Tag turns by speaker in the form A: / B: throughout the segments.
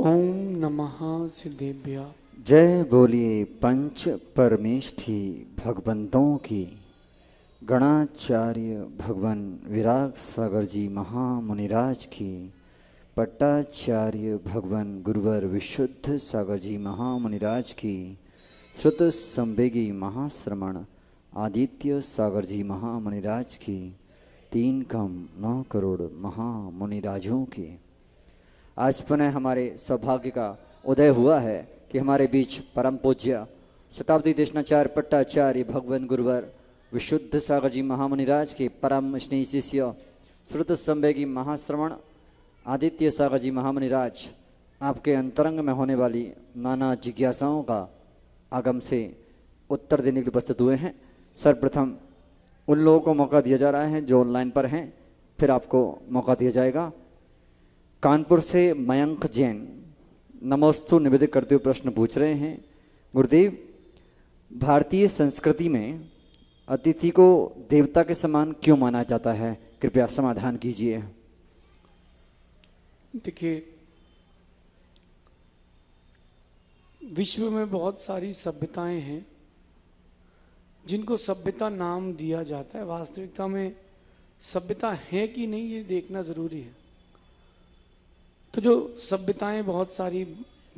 A: ओम नमः सिद्धेभ्य।
B: जय बोलिए पंच परमेष्ठी भगवंतों की। गणाचार्य भगवान विराग सागर जी महामुनिराज की। पट्टाचार्य भगवान गुरुवर विशुद्ध सागर जी महामुनिराज की। श्रुत संवेगी महाश्रमण आदित्य सागर जी महामुनिराज की। 9 करोड़ महामुनिराजों की। आज पुनः हमारे सौभाग्य का उदय हुआ है कि हमारे बीच परम पूज्य शताब्दी देशनाचार्य पट्टाचार्य भगवान गुरुवर विशुद्ध सागर जी महामुनिराज के परम स्नेही शिष्य श्रुत संवेगी महाश्रवण आदित्य सागर जी महामुनिराज आपके अंतरंग में होने वाली नाना जिज्ञासाओं का आगम से उत्तर देने के लिए उपस्थित हुए हैं। सर्वप्रथम उन लोगों को मौका दिया जा रहा है जो ऑनलाइन पर हैं, फिर आपको मौका दिया जाएगा। कानपुर से मयंक जैन नमोस्तु निवेदित करते हुए प्रश्न पूछ रहे हैं। गुरुदेव, भारतीय संस्कृति में अतिथि को देवता के समान क्यों माना जाता है? कृपया समाधान कीजिए।
A: देखिए, विश्व में बहुत सारी सभ्यताएं हैं जिनको सभ्यता नाम दिया जाता है। वास्तविकता में सभ्यता है कि नहीं ये देखना जरूरी है। तो जो सभ्यताएं बहुत सारी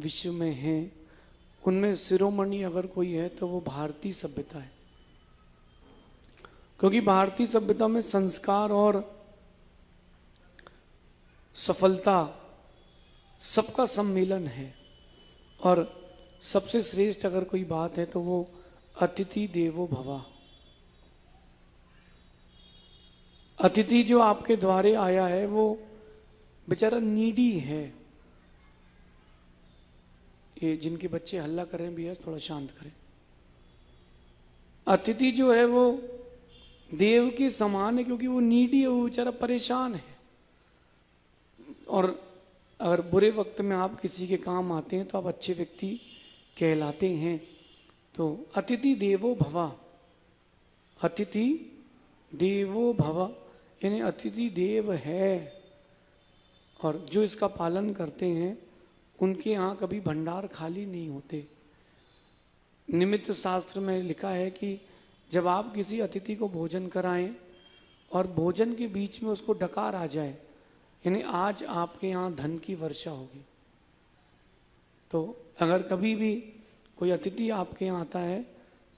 A: विश्व में हैं उनमें शिरोमणि अगर कोई है तो वो भारतीय सभ्यता है, क्योंकि भारतीय सभ्यता में संस्कार और सफलता सबका सम्मेलन है। और सबसे श्रेष्ठ अगर कोई बात है तो वो अतिथि देवो भव। अतिथि जो आपके द्वारे आया है वो बेचारा नीडी है। ये जिनके बच्चे हल्ला कर रहे हैं भैया थोड़ा शांत करें। अतिथि जो है वो देव के समान है, क्योंकि वो नीडी है, वो बेचारा परेशान है। और अगर बुरे वक्त में आप किसी के काम आते हैं तो आप अच्छे व्यक्ति कहलाते हैं। तो अतिथि देवो भव, अतिथि देवो भव यानी अतिथि देव है। और जो इसका पालन करते हैं उनके यहाँ कभी भंडार खाली नहीं होते। निमित्त शास्त्र में लिखा है कि जब आप किसी अतिथि को भोजन कराएं और भोजन के बीच में उसको डकार आ जाए, यानी आज आपके यहाँ धन की वर्षा होगी। तो अगर कभी भी कोई अतिथि आपके यहाँ आता है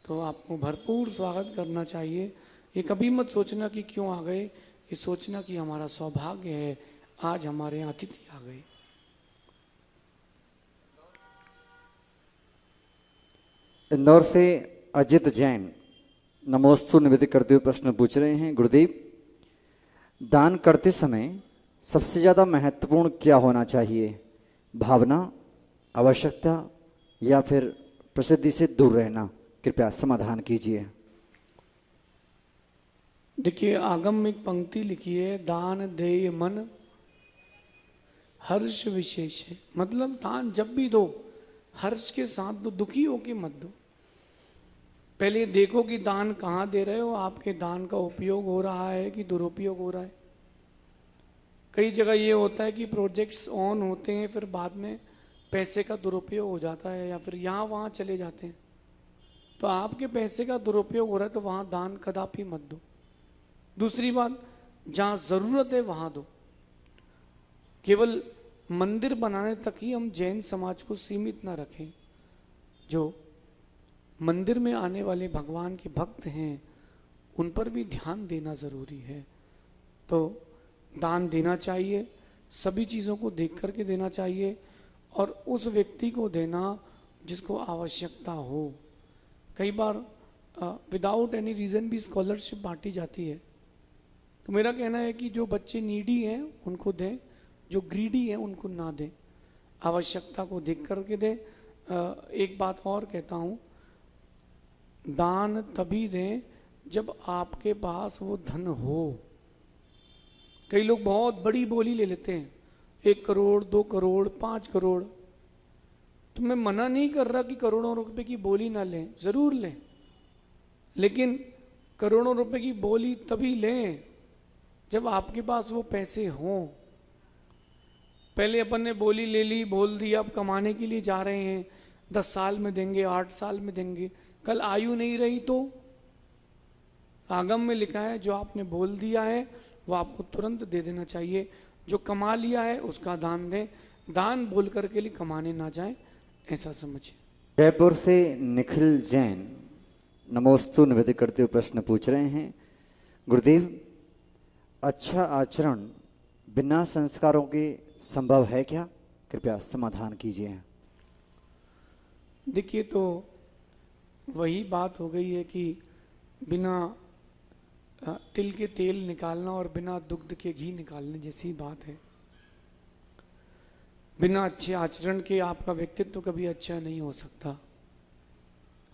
A: तो आपको भरपूर स्वागत करना चाहिए। ये कभी मत सोचना कि क्यों आ गए, ये सोचना कि हमारा सौभाग्य है आज हमारे यहाँ अतिथि आ गए।
B: इंदौर से अजित जैन नमोस्तु निवेदित करते हुए प्रश्न पूछ रहे हैं। गुरुदेव, दान करते समय सबसे ज्यादा महत्वपूर्ण क्या होना चाहिए? भावना, आवश्यकता या फिर प्रसिद्धि से दूर रहना? कृपया समाधान कीजिए।
A: देखिए, आगम में एक पंक्ति लिखी है, दान देय मन हर्ष विशेष है। मतलब दान जब भी दो हर्ष के साथ दो, दुखी होके मत दो। पहले देखो कि दान कहाँ दे रहे हो, आपके दान का उपयोग हो रहा है कि दुरुपयोग हो रहा है। कई जगह ये होता है कि प्रोजेक्ट्स ऑन होते हैं, फिर बाद में पैसे का दुरुपयोग हो जाता है या फिर यहाँ वहाँ चले जाते हैं। तो आपके पैसे का दुरुपयोग हो रहा है तो वहाँ दान कदापि मत दो। दूसरी बात, जहाँ ज़रूरत है वहाँ दो। केवल मंदिर बनाने तक ही हम जैन समाज को सीमित ना रखें। जो मंदिर में आने वाले भगवान के भक्त हैं उन पर भी ध्यान देना ज़रूरी है। तो दान देना चाहिए, सभी चीज़ों को देख करके देना चाहिए और उस व्यक्ति को देना जिसको आवश्यकता हो। कई बार विदाउट एनी रीज़न भी स्कॉलरशिप बांटी जाती है। तो मेरा कहना है कि जो बच्चे नीडी हैं उनको दें, जो ग्रीडी हैं उनको ना दें, आवश्यकता को देख करके दें। एक बात और कहता हूँ, दान तभी दें जब आपके पास वो धन हो। कई लोग बहुत बड़ी बोली ले लेते हैं, 1 करोड़ 2 करोड़ 5 करोड़। तो मैं मना नहीं कर रहा कि करोड़ों रुपए की बोली ना लें, जरूर लें, लेकिन करोड़ों रुपए की बोली तभी लें जब आपके पास वो पैसे हों। पहले अपन ने बोली ले ली, बोल दिया, अब कमाने के लिए जा रहे हैं, 10 साल में देंगे, 8 साल में देंगे, कल आयु नहीं रही तो आगम में लिखा है जो आपने बोल दिया है वो आपको तुरंत दे देना चाहिए। जो कमा लिया है उसका दान दें, दान बोल करके लिए कमाने ना जाए, ऐसा समझिए।
B: जयपुर से निखिल जैन नमोस्तु निवेदन करते हुए प्रश्न पूछ रहे हैं, गुरुदेव अच्छा आचरण बिना संस्कारों के संभव है क्या? कृपया समाधान कीजिए।
A: देखिए, तो वही बात हो गई है कि बिना तिल के तेल निकालना और बिना दुग्ध के घी निकालने जैसी बात है। बिना अच्छे आचरण के आपका व्यक्तित्व कभी अच्छा नहीं हो सकता,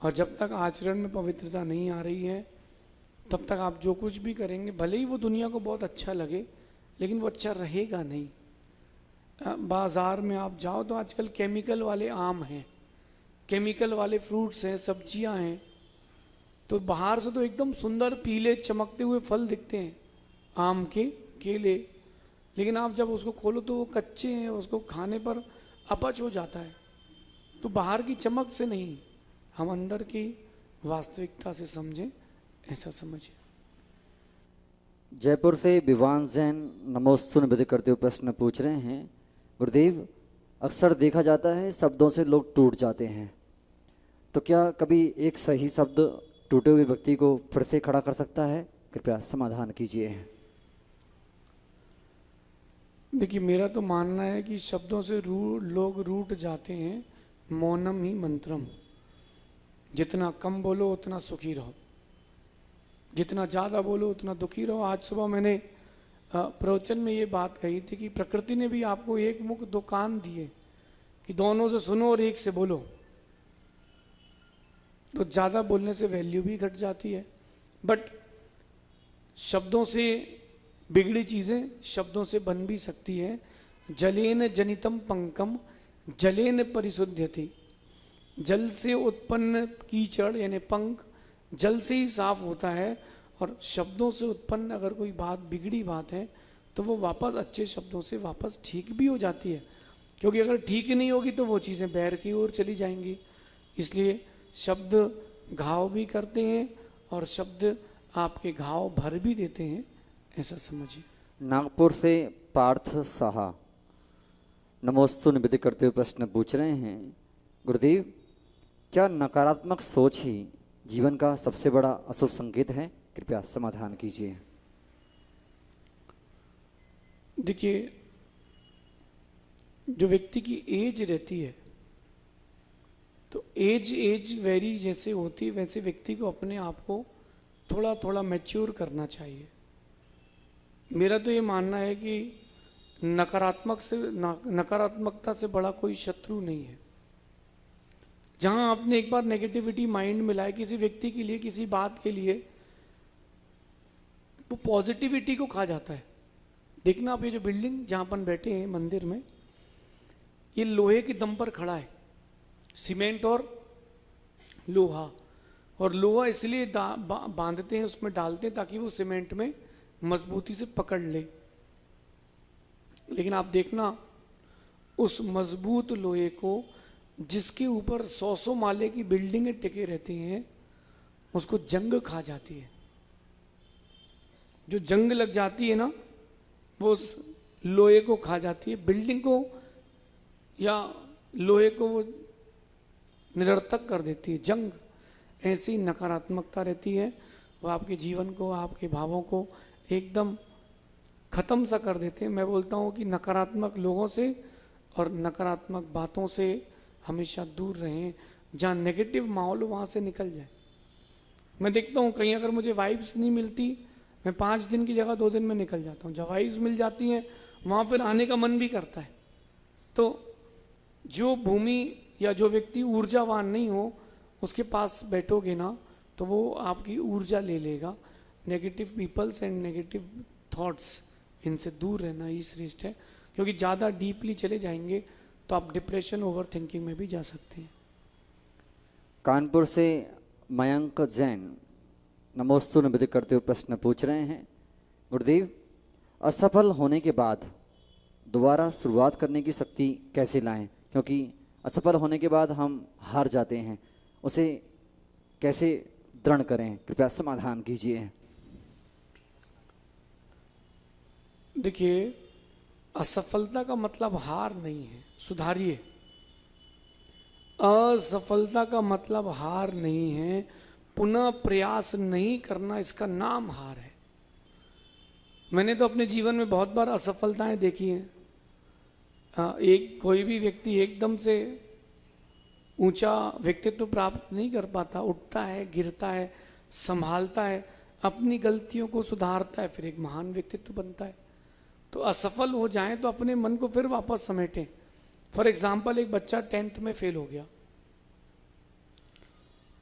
A: और जब तक आचरण में पवित्रता नहीं आ रही है तब तक आप जो कुछ भी करेंगे, भले ही वो दुनिया को बहुत अच्छा लगे, लेकिन वो अच्छा रहेगा नहीं। बाजार में आप जाओ तो आजकल केमिकल वाले आम हैं, केमिकल वाले फ्रूट्स हैं, सब्जियां हैं, तो बाहर से तो एकदम सुंदर पीले चमकते हुए फल दिखते हैं, आम के, केले, लेकिन आप जब उसको खोलो तो वो कच्चे हैं, उसको खाने पर अपच हो जाता है। तो बाहर की चमक से नहीं, हम अंदर की वास्तविकता से समझें, ऐसा समझिए।
B: जयपुर से विवान जैन नमोस्तु निवेदन करते हुए प्रश्न पूछ रहे हैं, गुरुदेव अक्सर देखा जाता है शब्दों से लोग टूट जाते हैं, तो क्या कभी एक सही शब्द टूटे हुए व्यक्ति को फिर से खड़ा कर सकता है? कृपया समाधान कीजिए।
A: देखिए, मेरा तो मानना है कि शब्दों से लोग रूठ जाते हैं, मौनम ही मंत्रम। जितना कम बोलो उतना सुखी रहो, जितना ज़्यादा बोलो उतना दुखी रहो। आज सुबह मैंने प्रवचन में ये बात कही थी कि प्रकृति ने भी आपको एक मुख दो कान दिए कि दोनों से सुनो और एक से बोलो, तो ज़्यादा बोलने से वैल्यू भी घट जाती है। बट शब्दों से बिगड़ी चीज़ें शब्दों से बन भी सकती है। जलेन जनितम पंकम जलेन परिशुद्ध्यति। जल से उत्पन्न कीचड़ यानी पंख जल से ही साफ होता है, और शब्दों से उत्पन्न अगर कोई बात बिगड़ी बात है तो वो वापस अच्छे शब्दों से वापस ठीक भी हो जाती है, क्योंकि अगर ठीक नहीं होगी तो वो चीज़ें बैर की ओर चली जाएंगी। इसलिए शब्द घाव भी करते हैं और शब्द आपके घाव भर भी देते हैं, ऐसा समझिए।
B: नागपुर से पार्थ साहा नमोस्तु निवेदन करते हुए प्रश्न पूछ रहे हैं, गुरुदेव क्या नकारात्मक सोच ही जीवन का सबसे बड़ा अशुभ संकेत है? कृपया समाधान कीजिए।
A: देखिए, जो व्यक्ति की एज रहती है तो एज वेरी जैसे होती है, वैसे व्यक्ति को अपने आप को थोड़ा थोड़ा मैच्योर करना चाहिए। मेरा तो ये मानना है कि नकारात्मकता से बड़ा कोई शत्रु नहीं है। जहां आपने एक बार नेगेटिविटी माइंड में लाए किसी व्यक्ति के लिए, किसी बात के लिए, वो पॉजिटिविटी को खा जाता है। देखना आप, ये जो बिल्डिंग जहां अपन बैठे हैं मंदिर में, ये लोहे के दम पर खड़ा है, सीमेंट और लोहा, और लोहा इसलिए बांधते हैं, उसमें डालते हैं ताकि वो सीमेंट में मजबूती से पकड़ ले। लेकिन आप देखना, उस मजबूत लोहे को जिसके ऊपर 100 माले की बिल्डिंगें टिके रहती हैं, उसको जंग खा जाती है। जो जंग लग जाती है ना, वो उस लोहे को खा जाती है, बिल्डिंग को या लोहे को वो निरर्थक कर देती है। जंग ऐसी नकारात्मकता रहती है, वो आपके जीवन को, आपके भावों को एकदम खत्म सा कर देते हैं। मैं बोलता हूँ कि नकारात्मक लोगों से और नकारात्मक बातों से हमेशा दूर रहें। जहाँ नेगेटिव माहौल हो वहाँ से निकल जाए। मैं देखता हूँ कहीं अगर मुझे वाइब्स नहीं मिलती, मैं 5 दिन की जगह 2 दिन में निकल जाता हूँ। जब वाइब्स मिल जाती हैं वहाँ फिर आने का मन भी करता है। तो जो भूमि या जो व्यक्ति ऊर्जावान नहीं हो, उसके पास बैठोगे ना तो वो आपकी ऊर्जा ले लेगा। Negative peoples and negative thoughts, इनसे दूर रहना ही श्रेष्ठ है, क्योंकि ज़्यादा डीपली चले जाएंगे तो आप डिप्रेशन, ओवर थिंकिंग में भी जा सकते हैं।
B: कानपुर से मयंक जैन नमोस्तु निवेदन करते हुए प्रश्न पूछ रहे हैं, गुरुदेव असफल होने के बाद दोबारा शुरुआत करने की शक्ति कैसे लाएं, क्योंकि असफल होने के बाद हम हार जाते हैं, उसे कैसे दृढ़ करें, कृपया समाधान कीजिए।
A: देखिए, असफलता का मतलब हार नहीं है, सुधारिए। असफलता का मतलब हार नहीं है, पुनः प्रयास नहीं करना, इसका नाम हार है। मैंने तो अपने जीवन में बहुत बार असफलताएं देखी हैं। एक कोई भी व्यक्ति एकदम से ऊंचा व्यक्तित्व प्राप्त नहीं कर पाता, उठता है, गिरता है, संभालता है, अपनी गलतियों को सुधारता है, फिर एक महान व्यक्तित्व बनता है। तो असफल हो जाएं तो अपने मन को फिर वापस समेटें। फॉर एग्जाम्पल, एक बच्चा 10th में फेल हो गया,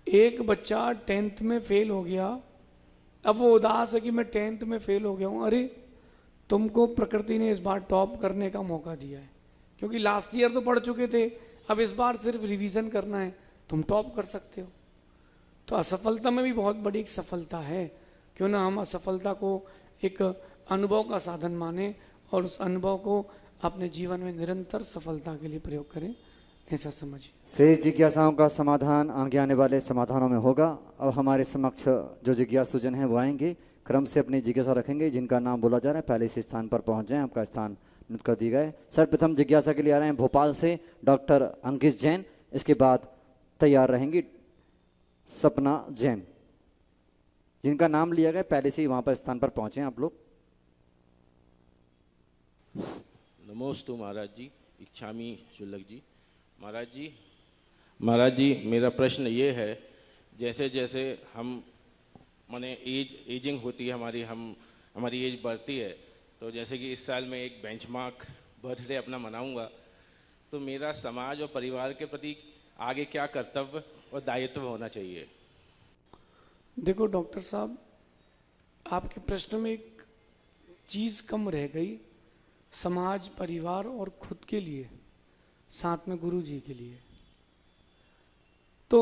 A: एक बच्चा 10th में फेल हो गया, अब वो उदास है कि मैं 10th में फेल हो गया हूं। अरे, तुमको प्रकृति ने इस बार टॉप करने का मौका दिया है, क्योंकि लास्ट ईयर तो पढ़ चुके थे, अब इस बार सिर्फ रिवीजन करना है, तुम टॉप कर सकते हो। तो असफलता में भी बहुत बड़ी एक सफलता है। क्यों ना हम असफलता को एक अनुभव का साधन माने और उस अनुभव को अपने जीवन में निरंतर सफलता के लिए प्रयोग करें, ऐसा समझिए।
B: शेष जिज्ञासाओं का समाधान आगे आने वाले समाधानों में होगा। अब हमारे समक्ष जो जिज्ञासुजन हैं वो आएंगे, क्रम से अपनी जिज्ञासा रखेंगे। जिनका नाम बोला जा रहा है पहले इस स्थान पर पहुंच जाएं, आपका स्थान नियुक्त कर दिया गया। सर्वप्रथम जिज्ञासा के लिए आ रहे हैं भोपाल से डॉक्टर अंकित जैन, इसके बाद तैयार रहेंगी सपना जैन। जिनका नाम लिया गया पहले से ही वहां पर स्थान पर पहुंचे आप लोग।
C: नमोस्तु महाराज जी, इच्छामी शुल्लक जी। महाराज जी मेरा प्रश्न ये है, जैसे जैसे हम माने एजिंग होती है हमारी एज बढ़ती है, तो जैसे कि इस साल में एक बेंचमार्क बर्थडे अपना मनाऊंगा, तो मेरा समाज और परिवार के प्रति आगे क्या कर्तव्य और दायित्व होना चाहिए?
A: देखो डॉक्टर साहब, आपके प्रश्न में एक चीज कम रह गई, समाज, परिवार और खुद के लिए, साथ में गुरु जी के लिए। तो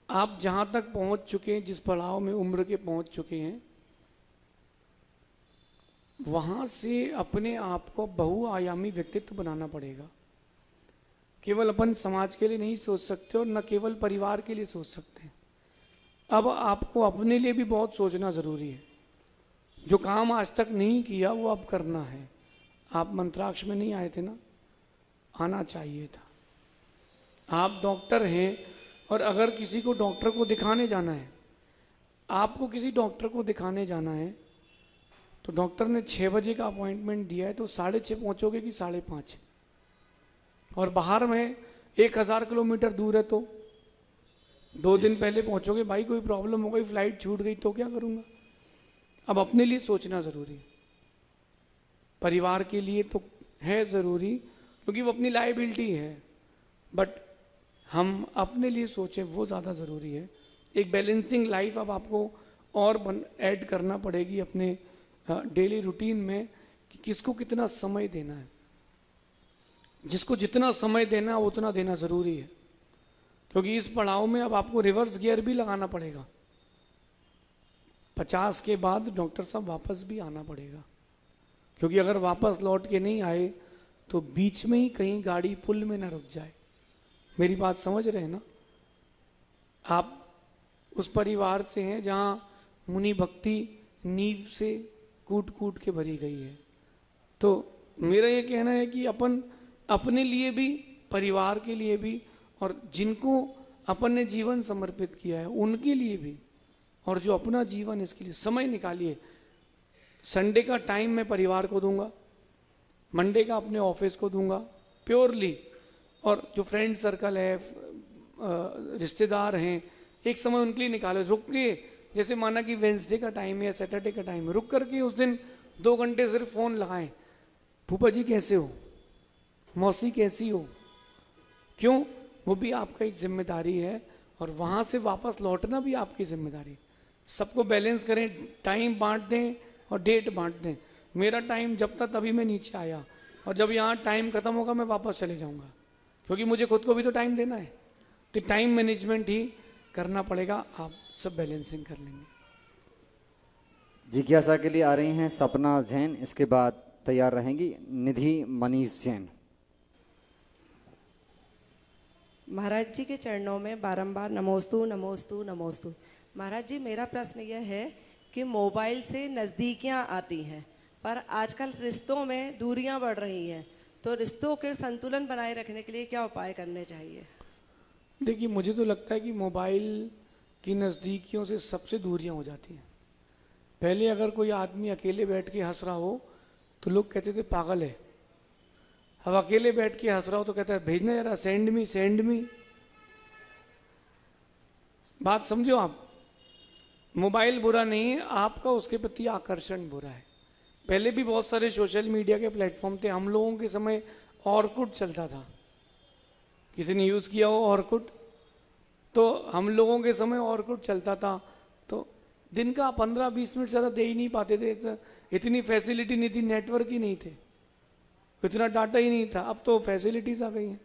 A: आप जहां तक पहुंच चुके हैं, जिस पड़ाव में उम्र के पहुंच चुके हैं, वहां से अपने आप को बहुआयामी व्यक्तित्व बनाना पड़ेगा। केवल अपन समाज के लिए नहीं सोच सकते और न केवल परिवार के लिए सोच सकते हैं। अब आपको अपने लिए भी बहुत सोचना जरूरी है। जो काम आज तक नहीं किया वो अब करना है। आप मंत्राक्ष में नहीं आए थे ना, आना चाहिए था। आप डॉक्टर हैं और अगर किसी को डॉक्टर को दिखाने जाना है, आपको किसी डॉक्टर को दिखाने जाना है, तो डॉक्टर ने 6 बजे का अपॉइंटमेंट दिया है, तो 6:30 पहुंचोगे कि 5:30? और बाहर में 1000 किलोमीटर दूर है, तो 2 दिन पहले पहुंचोगे। भाई कोई प्रॉब्लम हो गई, फ्लाइट छूट गई तो क्या करूंगा? अब अपने लिए सोचना जरूरी है। परिवार के लिए तो है जरूरी, क्योंकि वो अपनी लायबिलिटी है, बट हम अपने लिए सोचें वो ज़्यादा ज़रूरी है। एक बैलेंसिंग लाइफ अब आपको और ऐड करना पड़ेगी अपने डेली रूटीन में, कि किसको कितना समय देना है। जिसको जितना समय देना है उतना देना ज़रूरी है, क्योंकि इस पड़ाव में अब आपको रिवर्स गियर भी लगाना पड़ेगा। 50 के बाद डॉक्टर साहब वापस भी आना पड़ेगा, क्योंकि अगर वापस लौट के नहीं आए तो बीच में ही कहीं गाड़ी पुल में ना रुक जाए। मेरी बात समझ रहे हैं ना? आप उस परिवार से हैं जहां मुनि भक्ति नींव से कूट कूट के भरी गई है। तो मेरा ये कहना है कि अपन अपने लिए भी, परिवार के लिए भी, और जिनको अपन ने जीवन समर्पित किया है उनके लिए भी, और जो अपना जीवन इसके लिए समय निकालिए। संडे का टाइम मैं परिवार को दूंगा, मंडे का अपने ऑफिस को दूंगा प्योरली, और जो फ्रेंड सर्कल है, रिश्तेदार हैं, एक समय उनके लिए निकालो। रुक के, जैसे माना कि वेंसडे का टाइम है या सैटरडे का टाइम है, रुक करके उस दिन 2 घंटे सिर्फ फोन लगाएं। फूफा जी कैसे हो, मौसी कैसी हो, क्यों? वो भी आपका एक जिम्मेदारी है, और वहां से वापस लौटना भी आपकी जिम्मेदारी है। सबको बैलेंस करें, टाइम बांट दें और डेट बांट दें। मेरा टाइम जब तक तभी मैं नीचे आया, और जब यहाँ टाइम खत्म होगा मैं वापस चले जाऊंगा, क्योंकि मुझे खुद को भी तो टाइम देना है। तो टाइम मैनेजमेंट ही करना पड़ेगा, आप सब बैलेंसिंग कर लेंगे।
B: जिज्ञासा के लिए आ रही हैं सपना जैन, इसके बाद तैयार रहेंगी निधि मनीष जैन।
D: महाराज जी के चरणों में बारंबार नमोस्तु नमोस्तु नमोस्तु। महाराज जी, मेरा प्रश्न यह है कि मोबाइल से नज़दीकियां आती हैं पर आजकल रिश्तों में दूरियां बढ़ रही हैं, तो रिश्तों के संतुलन बनाए रखने के लिए क्या उपाय करने चाहिए?
A: देखिए, मुझे तो लगता है कि मोबाइल की नज़दीकियों से सबसे दूरियां हो जाती हैं। पहले अगर कोई आदमी अकेले बैठ के हंस रहा हो तो लोग कहते थे पागल है। अब अकेले बैठ के हंस रहा हो तो कहता है भेजना जरा, सेंड मी सेंड मी। बात समझो आप, मोबाइल बुरा नहीं है, आपका उसके प्रति आकर्षण बुरा है। पहले भी बहुत सारे सोशल मीडिया के प्लेटफॉर्म थे। हम लोगों के समय ऑरकुट चलता था, किसी ने यूज़ किया हो ऑरकुट? तो हम लोगों के समय ऑरकुट चलता था, तो दिन का 15-20 मिनट ज़्यादा दे ही नहीं पाते थे। इतनी फैसिलिटी नहीं थी, नेटवर्क ही नहीं थे, इतना डाटा ही नहीं था। अब तो फैसिलिटीज़ आ गई हैं।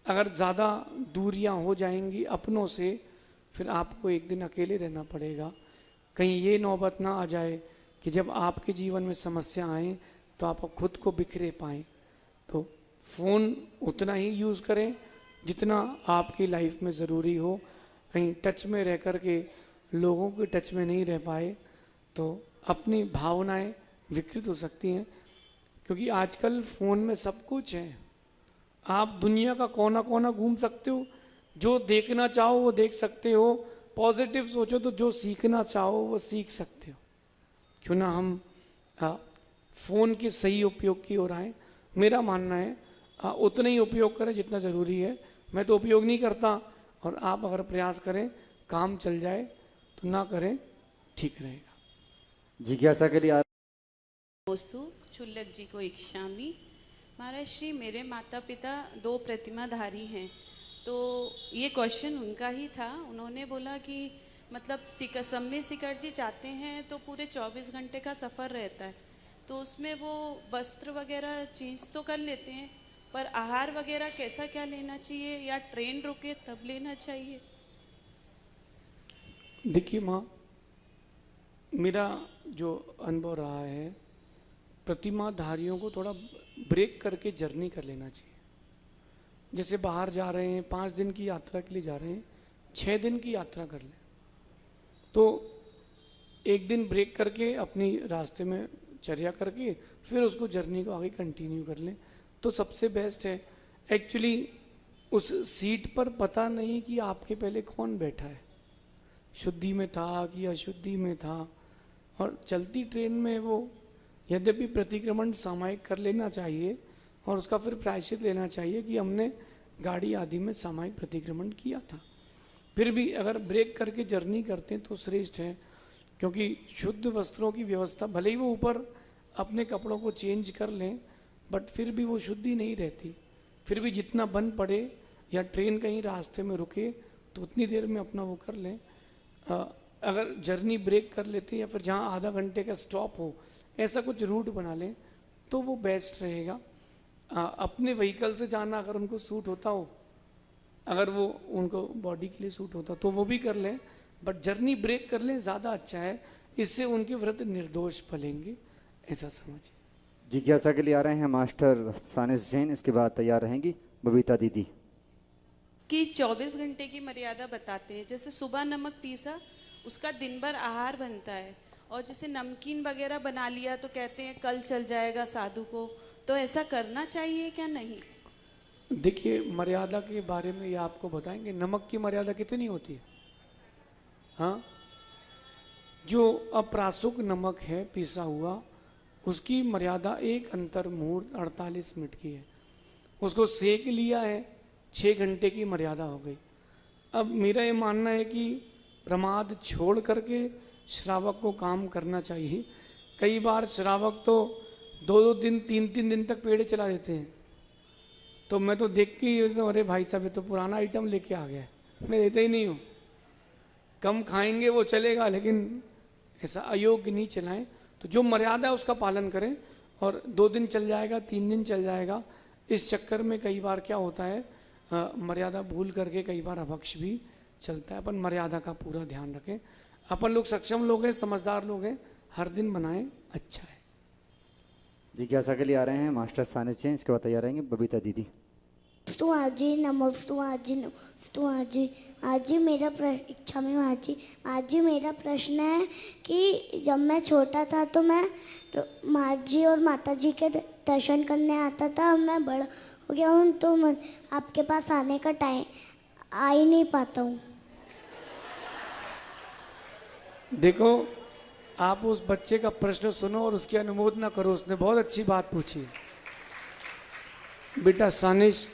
A: अगर ज़्यादा दूरियां हो जाएंगी अपनों से, फिर आपको एक दिन अकेले रहना पड़ेगा। कहीं ये नौबत ना आ जाए कि जब आपके जीवन में समस्या आए तो आप खुद को बिखरे पाएँ। तो फ़ोन उतना ही यूज़ करें जितना आपकी लाइफ में ज़रूरी हो। कहीं टच में रह कर के लोगों के टच में नहीं रह पाए तो अपनी भावनाएं विकृत हो सकती हैं, क्योंकि आजकल फ़ोन में सब कुछ है। आप दुनिया का कोना कोना घूम सकते हो, जो देखना चाहो वो देख सकते हो। पॉजिटिव सोचो तो जो सीखना चाहो वो सीख सकते हो। क्यों ना हम फ़ोन के सही उपयोग की ओर आए। मेरा मानना है उतना ही उपयोग करें जितना ज़रूरी है। मैं तो उपयोग नहीं करता, और आप अगर प्रयास करें काम चल जाए तो ना करें, ठीक रहेगा।
B: जिज्ञासा के लिए
E: दोस्तों, चुल्लक जी को इच्छामी। महाराज श्री, मेरे माता पिता 2 प्रतिमाधारी हैं, तो ये क्वेश्चन उनका ही था। उन्होंने बोला कि मतलब सम्य शिखर जी चाहते हैं तो पूरे 24 घंटे का सफ़र रहता है, तो उसमें वो वस्त्र वगैरह चेंज तो कर लेते हैं, पर आहार वगैरह कैसा क्या लेना चाहिए, या ट्रेन रुके तब लेना चाहिए?
A: देखिए माँ, मेरा जो अनुभव रहा है, प्रतिमाधारियों को थोड़ा ब्रेक करके जर्नी कर लेना चाहिए। जैसे बाहर जा रहे हैं, 5 दिन की यात्रा के लिए जा रहे हैं, 6 दिन की यात्रा कर लें, तो एक दिन ब्रेक करके अपनी रास्ते में चर्या करके फिर उसको जर्नी को आगे कंटिन्यू कर लें तो सबसे बेस्ट है। एक्चुअली उस सीट पर पता नहीं कि आपके पहले कौन बैठा है, शुद्धि में था कि अशुद्धि में था। और चलती ट्रेन में वो यद्यपि प्रतिक्रमण सामयिक कर लेना चाहिए और उसका फिर प्रायश्चित लेना चाहिए कि हमने गाड़ी आदि में सामयिक प्रतिक्रमण किया था। फिर भी अगर ब्रेक करके जर्नी करते हैं तो श्रेष्ठ है, क्योंकि शुद्ध वस्त्रों की व्यवस्था, भले ही वो ऊपर अपने कपड़ों को चेंज कर लें बट फिर भी वो शुद्धि नहीं रहती। फिर भी जितना बन पड़े या ट्रेन कहीं रास्ते में रुके तो उतनी देर में अपना वो कर लें। अगर जर्नी ब्रेक कर लेते हैं या फिर जहाँ आधा घंटे का स्टॉप हो, ऐसा कुछ रूट बना लें तो वो बेस्ट रहेगा। अपने व्हीकल से जाना अगर उनको सूट होता हो, अगर वो उनको बॉडी के लिए सूट होता तो वो भी कर लें, बट जर्नी ब्रेक कर लें ज़्यादा अच्छा है। इससे उनके व्रत निर्दोष फलेंगे, ऐसा समझिए।
B: जिज्ञासा के लिए आ रहे हैं मास्टर सानिस जैन, इसके बाद तैयार रहेंगी बबीता दीदी।
E: कि 24 घंटे की मर्यादा बताते हैं। जैसे सुबह नमक पीसा, उसका दिन भर आहार बनता है, और जैसे नमकीन वगैरह बना लिया तो कहते हैं कल चल जाएगा साधु को, तो ऐसा करना चाहिए क्या नहीं?
A: देखिए, मर्यादा के बारे में ये आपको बताएंगे। नमक की मर्यादा कितनी होती है? हाँ, जो अप्रासुक नमक है पिसा हुआ, उसकी मर्यादा 1 अंतर मुहूर्त 48 मिनट की है। उसको सेक लिया है, 6 घंटे की मर्यादा हो गई। अब मेरा ये मानना है कि प्रमाद छोड़ करके श्रावक को काम करना चाहिए। कई बार श्रावक तो 2-2 दिन 3-3 दिन तक पेड़े चला देते हैं, तो मैं तो देख के ही तो, अरे भाई साहब ये तो पुराना आइटम लेके आ गया, मैं देता ही नहीं हूँ। कम खाएंगे वो चलेगा, लेकिन ऐसा अयोग्य नहीं चलाएं। तो जो मर्यादा है उसका पालन करें, और 2 दिन चल जाएगा, 3 दिन चल जाएगा। इस चक्कर में कई बार क्या होता है, मर्यादा भूल करके कई बार अभक्ष भी चलता है। अपन मर्यादा का पूरा ध्यान रखें। अपन लोग सक्षम लोग हैं, समझदार लोग हैं, हर दिन बनाएं, अच्छा है।
B: जिज्ञासा के लिए आ रहे हैं मास्टर सानिध्य जैन, इसके बाद तैयार रहेंगे बबीता दीदी।
F: नमस्तु आजी, नमस्तु आजी, नमस्तु आजी। आजी मेरा इच्छा में आजी, आजी मेरा प्रश्न है कि जब मैं छोटा था तो मैं माँ जी और माता जी के दर्शन करने आता था। अब मैं बड़ा हो गया हूँ तो मैं आपके पास आने का टाइम आ ही नहीं पाता हूँ।
A: देखो, आप उस बच्चे का प्रश्न सुनो और उसकी अनुमोदना करो, उसने बहुत अच्छी बात पूछी। बेटा सानिश,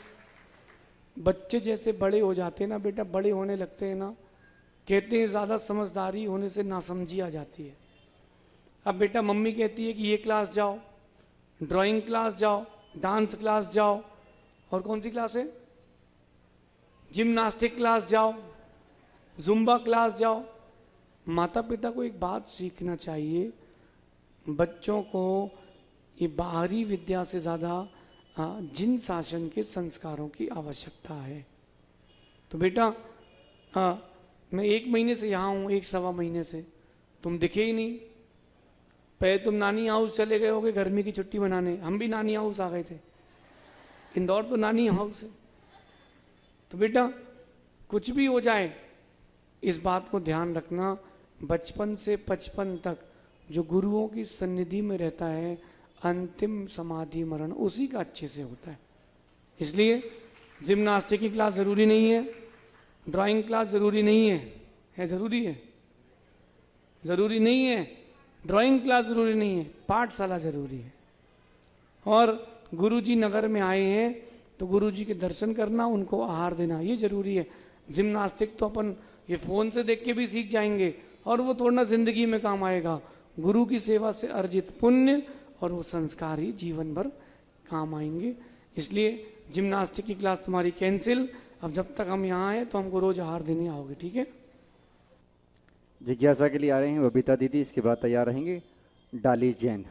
A: बच्चे जैसे बड़े हो जाते हैं ना बेटा, बड़े होने लगते हैं ना, कहते हैं ज़्यादा समझदारी होने से नासमझी आ जाती है। अब बेटा मम्मी कहती है कि ये क्लास जाओ, ड्राइंग क्लास जाओ, डांस क्लास जाओ, और कौन सी क्लास है, जिम्नास्टिक क्लास जाओ, जुम्बा क्लास जाओ। माता पिता को एक बात सीखना चाहिए, बच्चों को ये बाहरी विद्या से ज़्यादा जिन शासन के संस्कारों की आवश्यकता है। तो बेटा मैं 1 महीने से यहाँ हूँ, 1-1.25 महीने से तुम दिखे ही नहीं। पहले तुम नानी हाउस चले गए होगे गर्मी की छुट्टी मनाने, हम भी नानी हाउस आ गए थे, इंदौर तो नानी हाउस है। तो बेटा कुछ भी हो जाए, इस बात को ध्यान रखना, बचपन से 55 तक जो गुरुओं की सन्निधि में रहता है, अंतिम समाधि मरण उसी का अच्छे से होता है। इसलिए जिम्नास्टिक की क्लास ज़रूरी नहीं है, ड्राइंग क्लास ज़रूरी नहीं है ज़रूरी है? ज़रूरी नहीं है। ड्राइंग क्लास ज़रूरी नहीं है, पाठशाला ज़रूरी है। और गुरुजी नगर में आए हैं तो गुरुजी के दर्शन करना, उनको आहार देना, ये ज़रूरी है। जिम्नास्टिक तो अपन ये फ़ोन से देख के भी सीख जाएंगे और वो थोड़ा ज़िंदगी में काम आएगा। गुरु की सेवा से अर्जित पुण्य और वो संस्कार ही जीवन भर काम आएंगे। इसलिए जिम्नास्टिक की क्लास तुम्हारी कैंसिल। अब जब तक हम यहाँ हैं तो हमको रोज आहार देने आओगे, ठीक है?
B: जिज्ञासा के लिए आ रहे हैं बबीता दीदी, इसके बाद तैयार रहेंगे डाली जैन।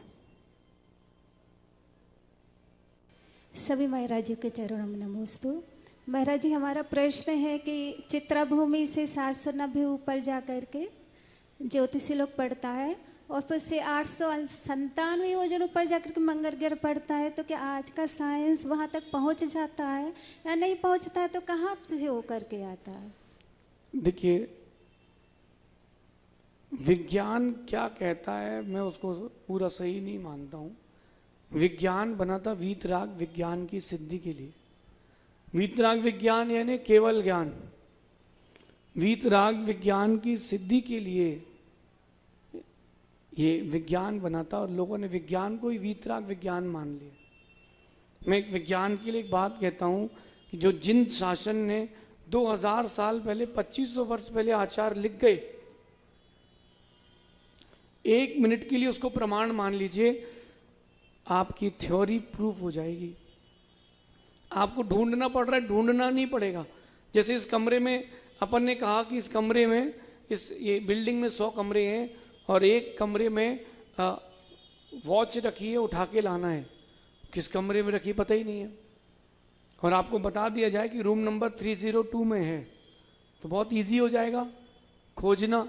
G: सभी महाराज जी के चरणों में नमोस्तु। महाराज जी, हमारा प्रश्न है कि चित्रा भूमि से 790 ऊपर जा कर के ज्योतिषी लोग पढ़ता है और फिर से 897 योजन ऊपर जाकर के मंगल ग्रह पड़ता है, तो क्या आज का साइंस वहाँ तक पहुँच जाता है या नहीं पहुँचता है? तो कहाँ से हो करके आता है?
A: देखिए, विज्ञान क्या कहता है मैं उसको पूरा सही नहीं मानता हूँ। विज्ञान बना था वीतराग विज्ञान की सिद्धि के लिए। वीतराग विज्ञान यानी केवल ज्ञान। वीतराग विज्ञान की सिद्धि के लिए ये विज्ञान बना था और लोगों ने विज्ञान को ही वीतराग विज्ञान मान लिया। मैं एक विज्ञान के लिए एक बात कहता हूँ कि जो जिन शासन ने 2000 साल पहले, 2500 वर्ष पहले आचार लिख गए, 1 मिनट के लिए उसको प्रमाण मान लीजिए, आपकी थ्योरी प्रूफ हो जाएगी। आपको ढूंढना पड़ रहा है, ढूंढना नहीं पड़ेगा। जैसे इस कमरे में अपन ने कहा कि इस कमरे में, ये बिल्डिंग में 100 कमरे हैं और एक कमरे में वॉच रखी है, उठा के लाना है। किस कमरे में रखी पता ही नहीं है, और आपको बता दिया जाए कि रूम नंबर 302 में है, तो बहुत इजी हो जाएगा खोजना।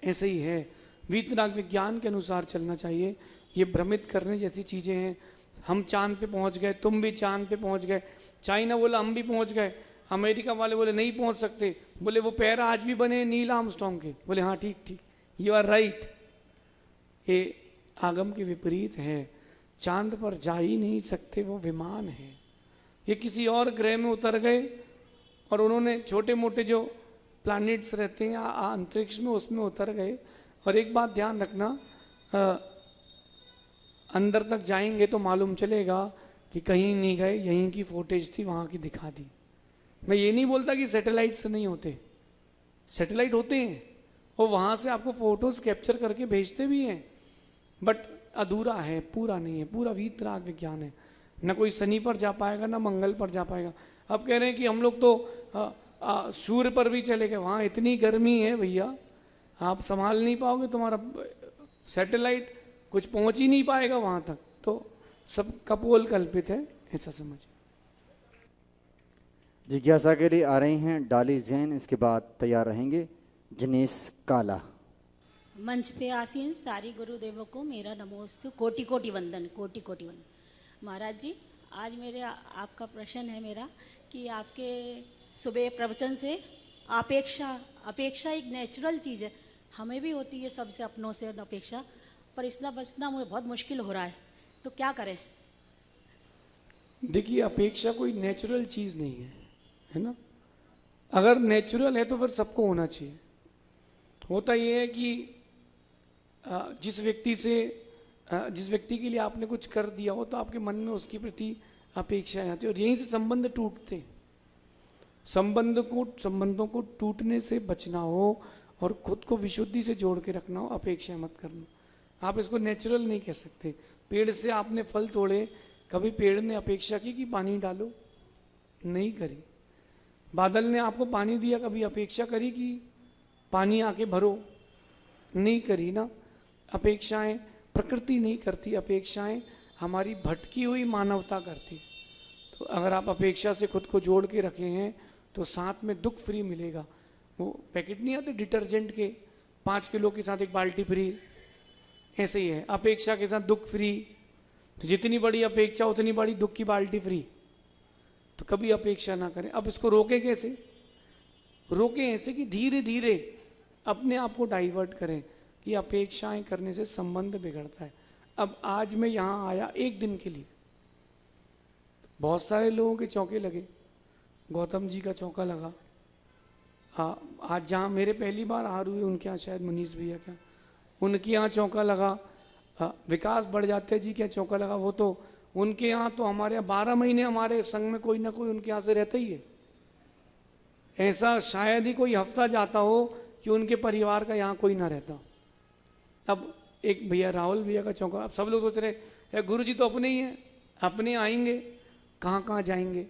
A: ऐसे ही है, वीतराग विज्ञान के अनुसार चलना चाहिए। ये भ्रमित करने जैसी चीज़ें हैं। हम चांद पे पहुंच गए, तुम भी चांद पे पहुंच गए, चाइना बोला हम भी पहुंच गए, अमेरिका वाले बोले नहीं पहुंच सकते, बोले वो पैर आज भी बने नील आर्मस्ट्रांग के, बोले हाँ ठीक ठीक, यू आर राइट। ये आगम के विपरीत है। चांद पर जा ही नहीं सकते, वो विमान है। ये किसी और ग्रह में उतर गए और उन्होंने छोटे मोटे जो प्लैनेट्स रहते हैं अंतरिक्ष में, उसमें उतर गए। और एक बात ध्यान रखना, अंदर तक जाएंगे तो मालूम चलेगा कि कहीं नहीं गए, यहीं की फुटेज थी, वहाँ की दिखा दी। मैं ये नहीं बोलता कि सैटेलाइट से नहीं होते, सैटेलाइट होते हैं, वो वहाँ से आपको फोटोज कैप्चर करके भेजते भी हैं, बट अधूरा है, पूरा नहीं है। पूरा वीतराग विज्ञान है। न कोई शनि पर जा पाएगा, ना मंगल पर जा पाएगा। अब कह रहे हैं कि हम लोग तो सूर्य पर भी चले गए, वहाँ इतनी गर्मी है भैया, आप संभाल नहीं पाओगे, तुम्हारा सैटेलाइट कुछ पहुंच ही नहीं पाएगा वहां तक। तो सब कपोल कल्पित है, ऐसा समझ।
B: जिज्ञासा के लिए आ रही हैं डाली जैन, इसके बाद तैयार रहेंगे जनेश काला।
H: मंच पे आसीन सारी गुरुदेवों को मेरा नमोस्तु, कोटि कोटि वंदन, कोटि कोटि वंदन। महाराज जी, आज मेरे आपका प्रश्न है मेरा कि आपके सुबह प्रवचन से अपेक्षा एक नेचुरल चीज़ है, हमें भी होती है सबसे, अपनों से अपेक्षा, पर इससे बचना मुझे बहुत मुश्किल हो रहा है, तो क्या करें?
A: देखिए, अपेक्षा कोई नेचुरल चीज़ नहीं है ना। अगर नेचुरल है तो फिर सबको होना चाहिए। होता ये है कि जिस व्यक्ति के लिए आपने कुछ कर दिया हो तो आपके मन में उसके प्रति अपेक्षाएं आती है और यहीं से संबंध टूटते। संबंधों को टूटने से बचना हो और खुद को विशुद्धि से जोड़ के रखना हो, अपेक्षा मत करना। आप इसको नेचुरल नहीं कह सकते। पेड़ से आपने फल तोड़े, कभी पेड़ ने अपेक्षा की कि पानी डालो? नहीं करी। बादल ने आपको पानी दिया, कभी अपेक्षा करी कि पानी आके भरो? नहीं करी ना। अपेक्षाएं प्रकृति नहीं करती, अपेक्षाएं हमारी भटकी हुई मानवता करती। तो अगर आप अपेक्षा से खुद को जोड़ के रखे हैं तो साथ में दुख फ्री मिलेगा। वो पैकेट नहीं आते डिटर्जेंट के, 5 किलो के साथ 1 बाल्टी फ्री, ऐसे ही है अपेक्षा के साथ दुख फ्री। तो जितनी बड़ी अपेक्षा उतनी बड़ी दुख की बाल्टी फ्री। तो कभी अपेक्षा ना करें। अब इसको रोकें कैसे? रोकें ऐसे कि धीरे धीरे अपने आप को डाइवर्ट करें कि अपेक्षाएं करने से संबंध बिगड़ता है। अब आज मैं यहाँ आया 1 दिन के लिए, बहुत सारे लोगों के चौके लगे, गौतम जी का चौका लगा। आज जहाँ मेरे पहली बार हार हुई, उनके यहाँ शायद मनीष भैया क्या, उनके यहाँ चौका लगा। विकास बढ़ जाते जी क्या चौका लगा, वो तो उनके यहाँ, तो हमारे यहाँ 12 महीने हमारे संघ में कोई ना कोई उनके यहाँ से रहता ही है। ऐसा शायद ही कोई हफ्ता जाता हो कि उनके परिवार का यहाँ कोई ना रहता। अब एक भैया राहुल भैया का चौका, अब सब लोग सोच रहे गुरु जी तो अपने ही हैं, अपने आएंगे, कहाँ कहाँ जाएंगे।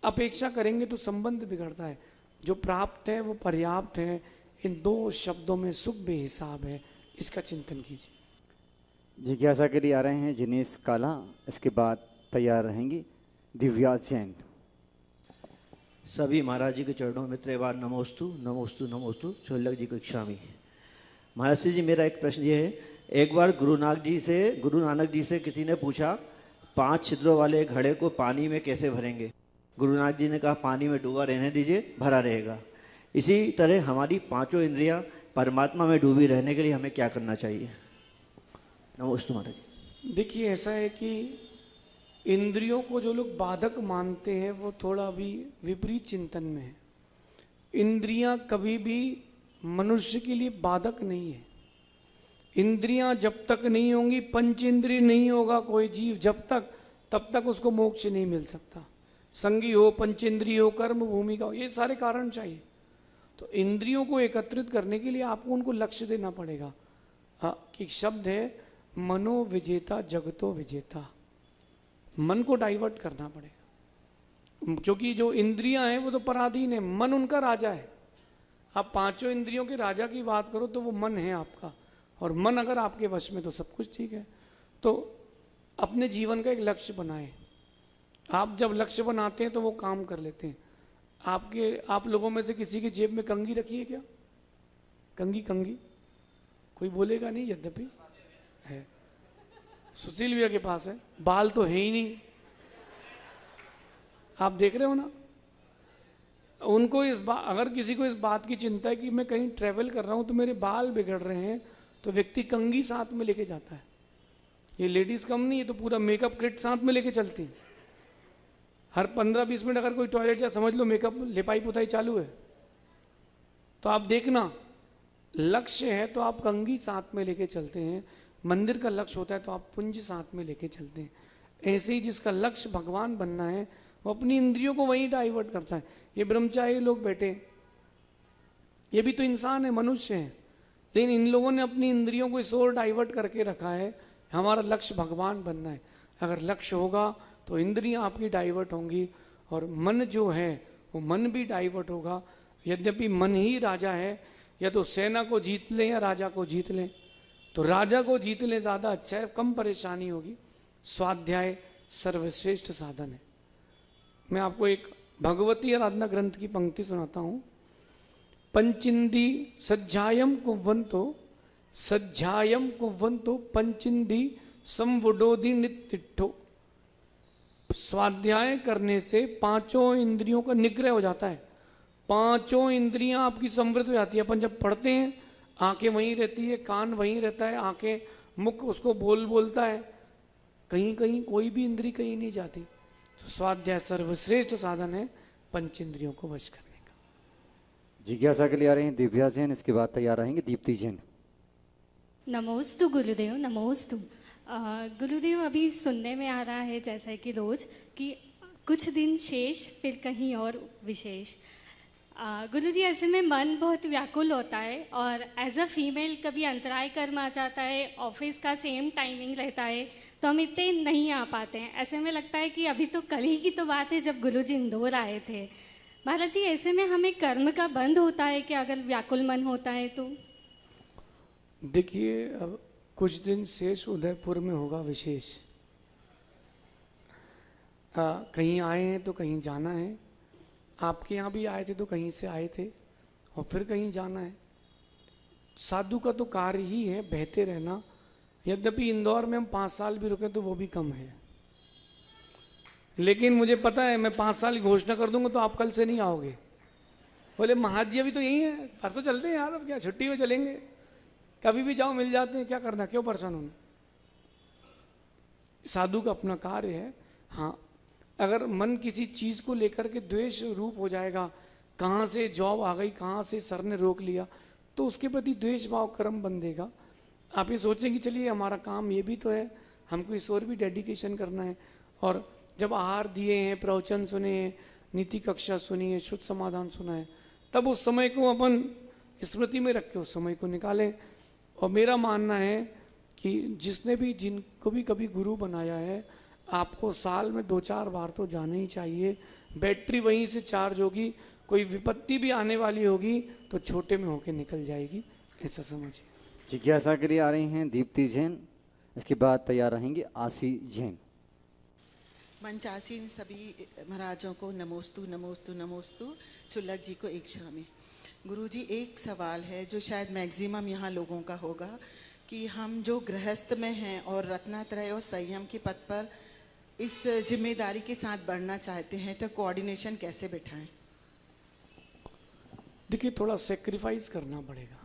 A: अपेक्षा करेंगे तो संबंध बिगड़ता है। जो प्राप्त है वो पर्याप्त है। इन 2 शब्दों में सुख बेहिसाब है, इसका चिंतन कीजिए।
B: जिज्ञासा के लिए आ रहे हैं जिनेश काला, इसके बाद तैयार रहेंगी दिव्या जैन।
I: सभी महाराज जी के चरणों में त्रिवार नमोस्तु नमोस्तु नमोस्तु, चोलक जी को इच्छामी। महाराज जी, मेरा एक प्रश्न ये है, एक बार गुरु नानक जी से किसी ने पूछा 5 छिद्रों वाले घड़े को पानी में कैसे भरेंगे? गुरु नानक जी ने कहा पानी में डूबा रहने दीजिए, भरा रहेगा। इसी तरह हमारी 5 इंद्रियां परमात्मा में डूबी रहने के लिए हमें क्या करना चाहिए? नमोस्तु महाराज जी।
A: देखिए, ऐसा है कि इंद्रियों को जो लोग बाधक मानते हैं वो थोड़ा भी विपरीत चिंतन में है। इंद्रियां कभी भी मनुष्य के लिए बाधक नहीं है। इंद्रियां जब तक नहीं होंगी, पंचेंद्रिय नहीं होगा कोई जीव जब तक, तब तक उसको मोक्ष नहीं मिल सकता। संगी हो, पंचेंद्रिय हो, कर्म भूमि का हो, ये सारे कारण चाहिए। तो इंद्रियों को एकत्रित करने के लिए आपको उनको लक्ष्य देना पड़ेगा। एक शब्द है मनो विजेता जगतो विजेता। मन को डाइवर्ट करना पड़ेगा, क्योंकि जो इंद्रियां हैं वो तो पराधीन है, मन उनका राजा है। आप 5 इंद्रियों के राजा की बात करो तो वो मन है आपका, और मन अगर आपके वश में तो सब कुछ ठीक है। तो अपने जीवन का एक लक्ष्य बनाएं। आप जब लक्ष्य बनाते हैं तो वो काम कर लेते हैं। आप लोगों में से किसी की जेब में कंघी रखी है क्या? कंघी कोई बोलेगा नहीं, यद्यपि है। सुशील भैया के पास है, बाल तो है ही नहीं। आप देख रहे हो ना, उनको अगर किसी को इस बात की चिंता है कि मैं कहीं ट्रेवल कर रहा हूं तो मेरे बाल बिगड़ रहे हैं, तो व्यक्ति कंघी साथ में लेके जाता है। ये लेडीज कम नहीं, ये तो पूरा मेकअप किट साथ में लेके चलती है। हर 15-20 मिनट अगर कोई टॉयलेट या समझ लो मेकअप लिपाई पुताई चालू है, तो आप देखना लक्ष्य है तो आप कंघी साथ में लेके चलते हैं। मंदिर का लक्ष्य होता है तो आप पुंज साथ में लेके चलते हैं। ऐसे ही जिसका लक्ष्य भगवान बनना है वो अपनी इंद्रियों को वहीं डाइवर्ट करता है। ये ब्रह्मचारी लोग बैठे, ये भी तो इंसान है, मनुष्य है, लेकिन इन लोगों ने अपनी इंद्रियों को इस ओर डाइवर्ट करके रखा है। हमारा लक्ष्य भगवान बनना है। अगर लक्ष्य होगा तो इंद्रियां आपकी डाइवर्ट होंगी और मन जो है वो मन भी डाइवर्ट होगा। यद्यपि मन ही राजा है, या तो सेना को जीत लें या राजा को जीत लें। तो राजा को जीत लें ज़्यादा अच्छा है, कम परेशानी होगी। स्वाध्याय सर्वश्रेष्ठ साधन है। मैं आपको एक भगवती आराधना ग्रंथ की पंक्ति सुनाता हूँ। पंचिंदी सज्जायम कुवंतो सज्जायम कुवंतो पंचिंदी संवुडोदी नित्तिठो। स्वाध्याय करने से पांचों इंद्रियों का निग्रह हो जाता है, पांचों इंद्रियां आपकी संवृत हो जाती है। अपन जब पढ़ते हैं आंखें वहीं रहती है, कान वहीं रहता है, आंखें मुख उसको बोलता है, कहीं कहीं कोई भी इंद्री कहीं नहीं जाती। तो स्वाध्याय सर्वश्रेष्ठ साधन है पंच इंद्रियों को वश करने का।
B: जिज्ञासा के लिए आ रहे हैं दिव्या जैन, इसके बाद तैयार रहेंगे दीप्ति जैन।
J: नमोस्तु गुरुदेव, नमोस्तु। गुरुदेव, अभी सुनने में आ रहा है जैसा कि रोज कि कुछ दिन शेष फिर कहीं और विशेष। गुरुजी, ऐसे में मन बहुत व्याकुल होता है और एज अ फीमेल कभी अंतराय कर्म आ जाता है, ऑफिस का सेम टाइमिंग रहता है तो हम इतने नहीं आ पाते हैं। ऐसे में लगता है कि अभी तो कल ही की तो बात है जब गुरुजी इंदौर आए थे। महाराज जी, ऐसे में हमें कर्म का बंध होता है कि अगर व्याकुल मन होता है तो?
A: देखिए, अब कुछ दिन शेष उदयपुर में होगा विशेष। कहीं आए हैं तो कहीं जाना है, आपके यहाँ भी आए थे तो कहीं से आए थे और फिर कहीं जाना है। साधु का तो कार्य ही है बहते रहना। यद्यपि इंदौर में हम 5 साल भी रुके तो वो भी कम है, लेकिन मुझे पता है मैं 5 साल की घोषणा कर दूंगा तो आप कल से नहीं आओगे। बोले महाराज जी अभी तो यही है, परसों चलते हैं यार, अब क्या छुट्टी में चलेंगे, कभी भी जाओ मिल जाते हैं, क्या करना, क्यों परेशान होना। साधु का अपना कार्य है। हाँ, अगर मन किसी चीज को लेकर के द्वेष रूप हो जाएगा, कहाँ से जॉब आ गई, कहाँ से सर ने रोक लिया, तो उसके प्रति द्वेष भाव कर्म बंधेगा। आप ये सोचें कि चलिए हमारा काम ये भी तो है, हमको इस और भी डेडिकेशन करना है। और जब आहार दिए हैं, प्रवचन सुने हैं, नीति कक्षा सुनी है, शुद्ध समाधान सुना है, तब उस समय को अपन स्मृति में रख के उस समय को निकालें। और मेरा मानना है कि जिसने भी जिनको भी कभी गुरु बनाया है, आपको साल में 2-4 बार तो जाना ही चाहिए। बैटरी वहीं से चार्ज होगी, कोई विपत्ति भी आने वाली होगी तो छोटे में होके निकल जाएगी, ऐसा समझिए।
B: जिज्ञासा के लिए आ रही हैं दीप्ति जैन, इसके बाद तैयार रहेंगे आशी जैन।
K: मंचासीन सभी महाराजों को नमोस्तु नमोस्तु नमोस्तु। चुल्लक जी को इच्छामि। गुरुजी, एक सवाल है जो शायद मैक्सिमम यहाँ लोगों का होगा कि हम जो गृहस्थ में हैं और रत्नात्रय और संयम के पथ पर इस जिम्मेदारी के साथ बढ़ना चाहते हैं तो कोऑर्डिनेशन कैसे बिठाएं?
A: देखिए, थोड़ा सेक्रीफाइस करना पड़ेगा।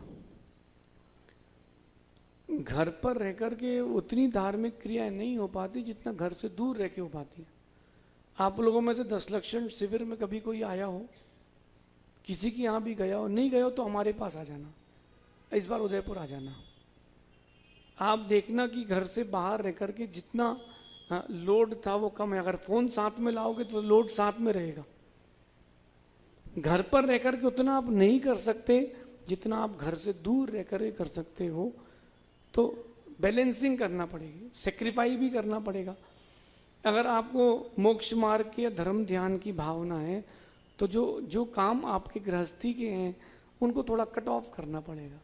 A: घर पर रह कर के उतनी धार्मिक क्रियाएं नहीं हो पाती जितना घर से दूर रह के हो पाती है। आप लोगों में से 10 लक्षण शिविर में कभी कोई आया हो, किसी के यहाँ भी गया हो, नहीं गया हो तो हमारे पास आ जाना, इस बार उदयपुर आ जाना। आप देखना कि घर से बाहर रह कर के जितना लोड था वो कम है। अगर फोन साथ में लाओगे तो लोड साथ में रहेगा। घर पर रह कर के उतना आप नहीं कर सकते जितना आप घर से दूर रह कर कर सकते हो, तो बैलेंसिंग करना पड़ेगी, सेक्रीफाई भी करना पड़ेगा। अगर आपको मोक्ष मार्ग के या धर्म ध्यान की भावना है तो जो काम आपके गृहस्थी के हैं उनको थोड़ा कट ऑफ करना पड़ेगा।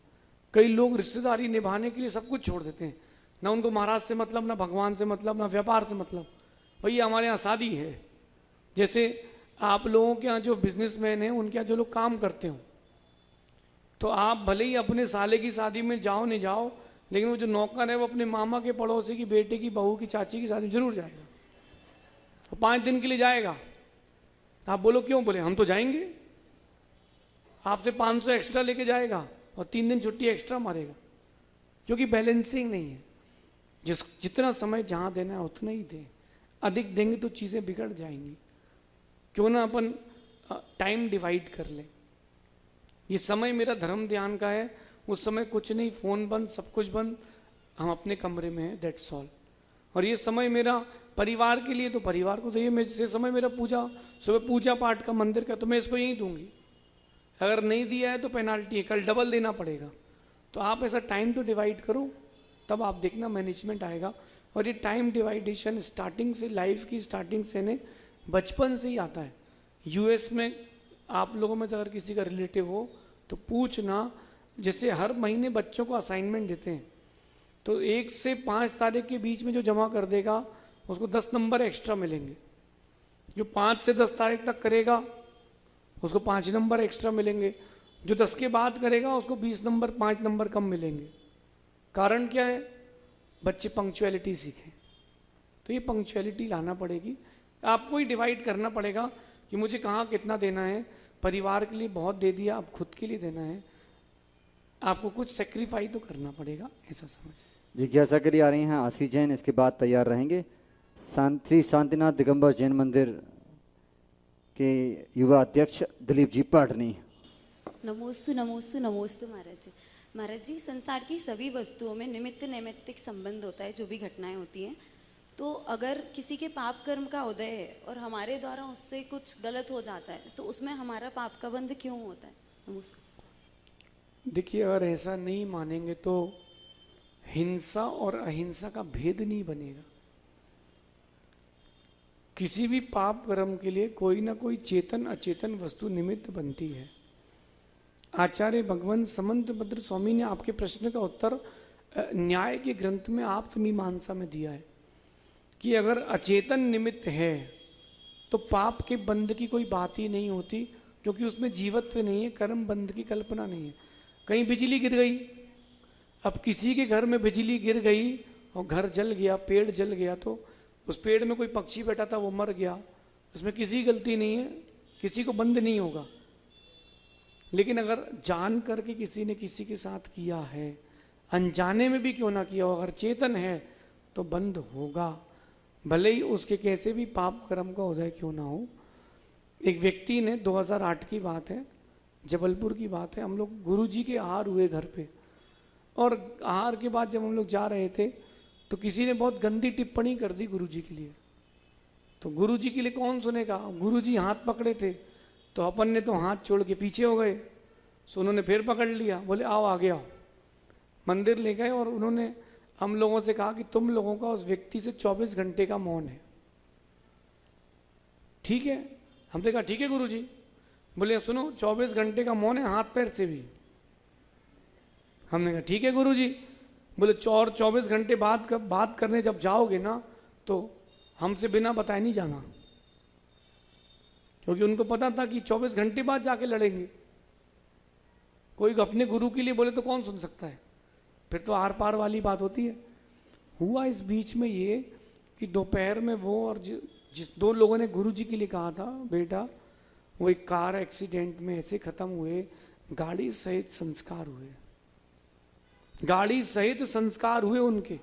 A: कई लोग रिश्तेदारी निभाने के लिए सब कुछ छोड़ देते हैं, ना उनको महाराज से मतलब, ना भगवान से मतलब, ना व्यापार से मतलब। भैया हमारे यहाँ शादी है, जैसे आप लोगों के यहाँ जो बिजनेसमैन हैं उनके यहाँ जो लोग काम करते हो, तो आप भले ही अपने साले की शादी में जाओ नहीं जाओ, लेकिन वो जो नौकर है वो अपने मामा के पड़ोसी की बेटे की बहू की चाची की शादी में जरूर जाएगा, तो 5 दिन के लिए जाएगा। आप बोलो क्यों? बोले हम तो जाएंगे। आपसे 500 एक्स्ट्रा लेके जाएगा और 3 दिन छुट्टी एक्स्ट्रा मारेगा, क्योंकि बैलेंसिंग नहीं है। जितना समय जहाँ देना है उतना ही दें, अधिक देंगे तो चीज़ें बिगड़ जाएंगी। क्यों ना अपन टाइम डिवाइड कर लें। ये समय मेरा धर्म ध्यान का है, उस समय कुछ नहीं, फ़ोन बंद, सब कुछ बंद, हम अपने कमरे में हैं, दैट्स ऑल। और ये समय मेरा परिवार के लिए, तो परिवार को तो ये समय मेरा पूजा, सुबह पूजा पाठ का, मंदिर का, तो मैं इसको यही दूंगी। अगर नहीं दिया है तो पेनाल्टी है, कल डबल देना पड़ेगा। तो आप ऐसा टाइम तो डिवाइड करो, तब आप देखना मैनेजमेंट आएगा। और ये टाइम डिवाइडेशन स्टार्टिंग से, लाइफ की स्टार्टिंग से ने बचपन से ही आता है। यूएस में आप लोगों में अगर किसी का रिलेटिव हो तो पूछना, जैसे हर महीने बच्चों को असाइनमेंट देते हैं, तो 1 से 5 तारीख के बीच में जो जमा कर देगा उसको 10 नंबर एक्स्ट्रा मिलेंगे। जो 5 से 10 तारीख तक करेगा उसको 5 नंबर एक्स्ट्रा मिलेंगे। जो 10 के बाद करेगा उसको 20 नंबर, 5 नंबर कम मिलेंगे। कारण क्या है? बच्चे पंक्चुअलिटी सीखें, तो ये पंक्चुअलिटी लाना पड़ेगी। आपको ही डिवाइड करना पड़ेगा कि मुझे कहाँ कितना देना है। परिवार के लिए बहुत दे दिया, अब खुद के लिए देना है, आपको कुछ सेक्रीफाइस तो करना पड़ेगा, ऐसा समझ।
B: जिज्ञासा के लिए आ रही हैं आशीष जैन, इसके बाद तैयार रहेंगे श्री शांतिनाथ दिगंबर जैन मंदिर के युवा अध्यक्ष दिलीप जी पाटनी।
L: नमोस्तु नमोस्तु नमोस्तु महाराज जी। महाराज जी, संसार की सभी वस्तुओं में निमित्त नैमित्तिक संबंध होता है, जो भी घटनाएं होती हैं। तो अगर किसी के पाप कर्म का उदय है और हमारे द्वारा उससे कुछ गलत हो जाता है, तो उसमें हमारा पाप का बंध क्यों होता है? नमस्ते।
A: देखिए, अगर ऐसा नहीं मानेंगे तो हिंसा और अहिंसा का भेद नहीं बनेगा। किसी भी पाप कर्म के लिए कोई ना कोई चेतन अचेतन वस्तु निमित्त बनती है। आचार्य भगवान समंत भद्र स्वामी ने आपके प्रश्न का उत्तर न्याय के ग्रंथ में आप्तमीमांसा में दिया है कि अगर अचेतन निमित्त है तो पाप के बंध की कोई बात ही नहीं होती, क्योंकि उसमें जीवत्व नहीं है, कर्म बंध की कल्पना नहीं है। कहीं बिजली गिर गई, अब किसी के घर में बिजली गिर गई और घर जल गया, पेड़ जल गया, तो उस पेड़ में कोई पक्षी बैठा था, वो मर गया, उसमें किसी गलती नहीं है, किसी को बंध नहीं होगा। लेकिन अगर जान करके किसी ने किसी के साथ किया है, अनजाने में भी क्यों ना किया हो, अगर चेतन है तो बंध होगा, भले ही उसके कैसे भी पाप कर्म का उदय क्यों ना हो। एक व्यक्ति ने 2008 की बात है, जबलपुर की बात है, हम लोग गुरुजी के आहार हुए घर पे, और आहार के बाद जब हम लोग जा रहे थे तो किसी ने बहुत गंदी टिप्पणी कर दी गुरुजी के लिए। तो गुरुजी के लिए कौन सुनेगा? गुरुजी हाथ पकड़े थे, तो अपन ने तो हाथ छोड़ के पीछे हो गए, सो उन्होंने फिर पकड़ लिया, बोले आओ आगे आओ। मंदिर ले गए और उन्होंने हम लोगों से कहा कि तुम लोगों का उस व्यक्ति से 24 घंटे का मौन है, ठीक है? हमने कहा ठीक है गुरुजी। बोले सुनो, 24 घंटे का मौन है हाथ पैर से भी। हमने कहा ठीक है गुरुजी। बोले 24 घंटे बाद बात करने जब जाओगे ना तो हमसे बिना बताए नहीं जाना, क्योंकि उनको पता था कि 24 घंटे बाद जाके लड़ेंगे। कोई अपने गुरु के लिए बोले तो कौन सुन सकता है? फिर तो आर पार वाली बात होती है। हुआ इस बीच में ये कि दोपहर में वो और जिस दो लोगों ने गुरुजी के लिए कहा था बेटा, वो एक कार एक्सीडेंट में ऐसे खत्म हुए, गाड़ी सहित संस्कार हुए, गाड़ी सहित संस्कार हुए उनके।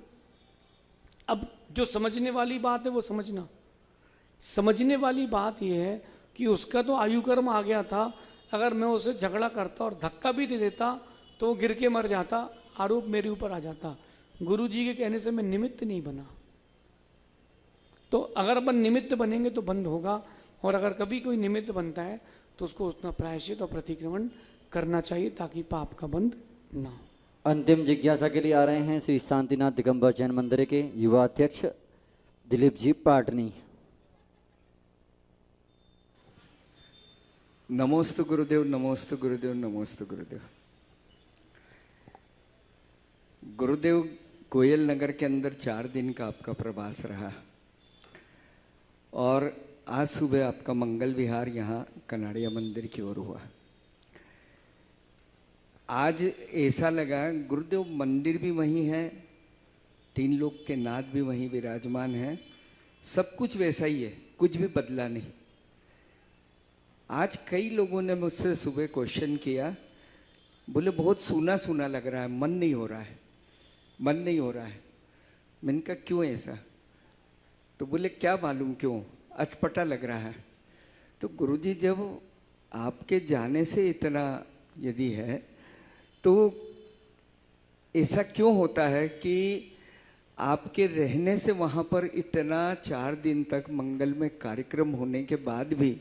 A: अब जो समझने वाली बात है वो समझना, समझने वाली बात यह है कि उसका तो आयु कर्म आ गया था। अगर मैं उसे झगड़ा करता और धक्का भी दे देता तो वो गिर के मर जाता, आरोप मेरे ऊपर आ जाता। गुरुजी के कहने से मैं निमित्त नहीं बना। तो अगर अपन निमित्त बनेंगे तो बंद होगा, और अगर कभी कोई निमित्त बनता है तो उसको उसका प्रायश्चित और प्रतिक्रमण करना चाहिए ताकि पाप का बंध ना हो।
B: अंतिम जिज्ञासा के लिए आ रहे हैं श्री शांतिनाथ दिगंबर जैन मंदिर के युवा अध्यक्ष दिलीप जी पाटनी।
M: नमोस्तु गुरुदेव, नमोस्तु गुरुदेव, नमोस्तु गुरुदेव। गुरुदेव, कोयल नगर के अंदर 4 दिन का आपका प्रवास रहा और आज सुबह आपका मंगल विहार यहाँ कनाड़िया मंदिर की ओर हुआ। आज ऐसा लगा गुरुदेव मंदिर भी वहीं है, 3 लोग के नाथ भी वहीं विराजमान हैं, सब कुछ वैसा ही है, कुछ भी बदला नहीं। आज कई लोगों ने मुझसे सुबह क्वेश्चन किया, बोले बहुत सूना सूना लग रहा है, मन नहीं हो रहा है, मन नहीं हो रहा है। मैंने कहा क्यों ऐसा? तो बोले क्या मालूम क्यों, अटपटा लग रहा है। तो गुरुजी, जब आपके जाने से इतना यदि है तो ऐसा क्यों होता है कि आपके रहने से वहाँ पर इतना 4 दिन तक मंगल में कार्यक्रम होने के बाद भी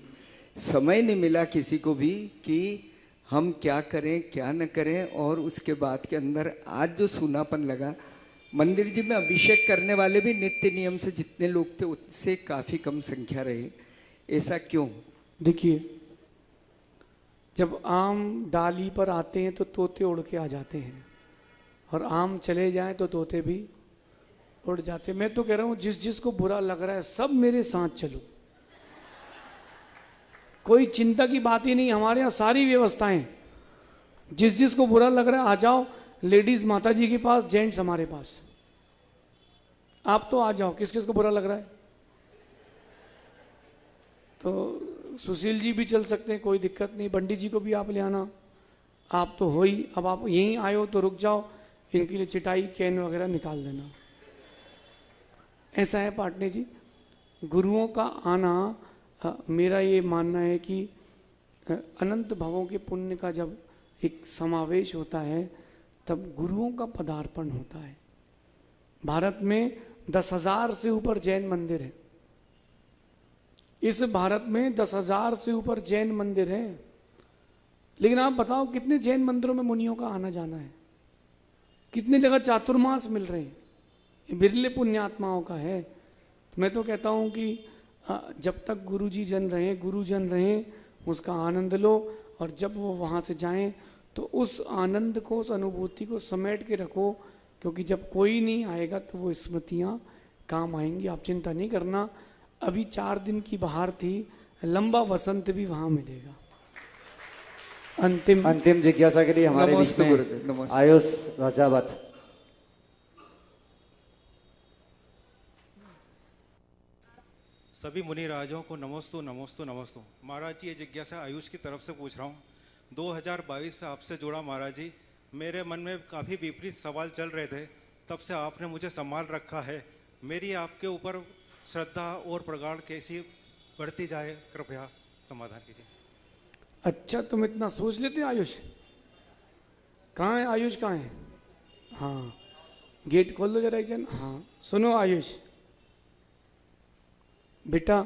M: समय नहीं मिला किसी को भी कि हम क्या करें क्या न करें? और उसके बाद के अंदर आज जो सूनापन लगा, मंदिर जी में अभिषेक करने वाले भी नित्य नियम से जितने लोग थे उससे काफ़ी कम संख्या रही, ऐसा क्यों?
A: देखिए, जब आम डाली पर आते हैं तो तोते उड़ के आ जाते हैं, और आम चले जाएं तो तोते भी उड़ जाते। मैं तो कह रहा हूं जिस जिस को बुरा लग रहा है सब मेरे साथ चलो, कोई चिंता की बात ही नहीं। हमारे यहाँ सारी व्यवस्थाएं, जिस जिस को बुरा लग रहा है आ जाओ। लेडीज माता जी के पास, जेंट्स हमारे पास। आप तो आ जाओ, किस किस को बुरा लग रहा है? तो सुशील जी भी चल सकते हैं, कोई दिक्कत नहीं। बंडी जी को भी आप ले आना, आप तो हो ही। अब आप यहीं आए हो तो रुक जाओ, इनके लिए चिटाई कैन वगैरह निकाल देना। ऐसा है पाटने जी, गुरुओं का आना, मेरा ये मानना है कि अनंत भवों के पुण्य का जब एक समावेश होता है तब गुरुओं का पदार्पण होता है। भारत में 10,000 से ऊपर जैन मंदिर है। इस भारत में 10,000 से ऊपर जैन मंदिर है, लेकिन आप बताओ कितने जैन मंदिरों में मुनियों का आना जाना है? कितने जगह चातुर्मास मिल रहे हैं? ये बिरले पुण्यात्माओं का है। तो मैं तो कहता हूँ कि जब तक गुरुजी जन रहें, गुरुजन रहें, उसका आनंद लो, और जब वो वहाँ से जाएं तो उस आनंद को, उस अनुभूति को समेट के रखो, क्योंकि जब कोई नहीं आएगा तो वो स्मृतियाँ काम आएंगी। आप चिंता नहीं करना, अभी 4 दिन की बहार थी, लंबा वसंत भी वहाँ मिलेगा।
B: अंतिम जिज्ञासा के लिए हमारे बीच में आयुष राजावत।
N: सभी मुनि राजों को नमोस्तु नमोस्तु नमोस्तु। महाराज जी, ये जिज्ञासा आयुष की तरफ से पूछ रहा हूँ। 2022 से आपसे जुड़ा महाराज जी, मेरे मन में काफ़ी विपरीत सवाल चल रहे थे, तब से आपने मुझे संभाल रखा है। मेरी आपके ऊपर श्रद्धा और प्रगाढ़ कैसी बढ़ती जाए, कृपया समाधान कीजिए।
A: अच्छा, तुम इतना सोच लेते आयुष? कहाँ है आयुष, कहाँ है? हाँ, गेट खोल दो जरा एक जन। हाँ सुनो आयुष बेटा,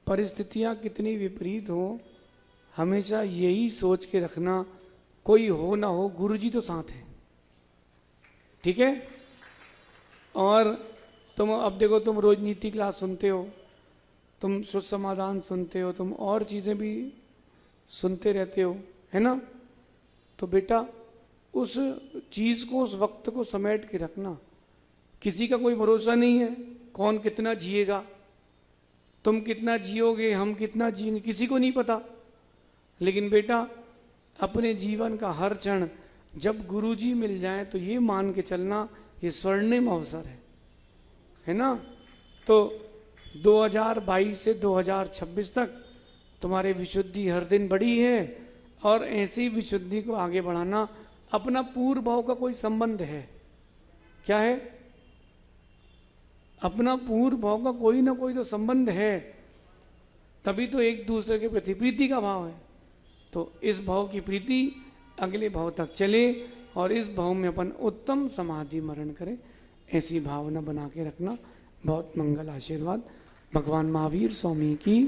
A: परिस्थितियां कितनी विपरीत हो, हमेशा यही सोच के रखना, कोई हो ना हो गुरुजी तो साथ है, ठीक है? और तुम अब देखो, तुम रोज नीति क्लास सुनते हो, तुम शुद्ध समाधान सुनते हो, तुम और चीज़ें भी सुनते रहते हो, है ना? तो बेटा उस चीज़ को, उस वक्त को समेट के रखना। किसी का कोई भरोसा नहीं है, कौन कितना जिएगा, तुम कितना जियोगे, हम कितना जिएंगे, किसी को नहीं पता। लेकिन बेटा अपने जीवन का हर क्षण जब गुरुजी मिल जाए तो ये मान के चलना, ये स्वर्णिम अवसर है ना? तो 2022 से 2026 तक तुम्हारी विशुद्धि हर दिन बढ़ी है, और ऐसी विशुद्धि को आगे बढ़ाना। अपना पूर्व भाव का कोई संबंध है क्या? है अपना पूर्व भाव का कोई ना कोई तो संबंध है, तभी तो एक दूसरे के प्रति प्रीति का भाव है। तो इस भाव की प्रीति अगले भाव तक चले, और इस भाव में अपन उत्तम समाधि मरण करें, ऐसी भावना बना के रखना। बहुत मंगल आशीर्वाद। भगवान महावीर स्वामी की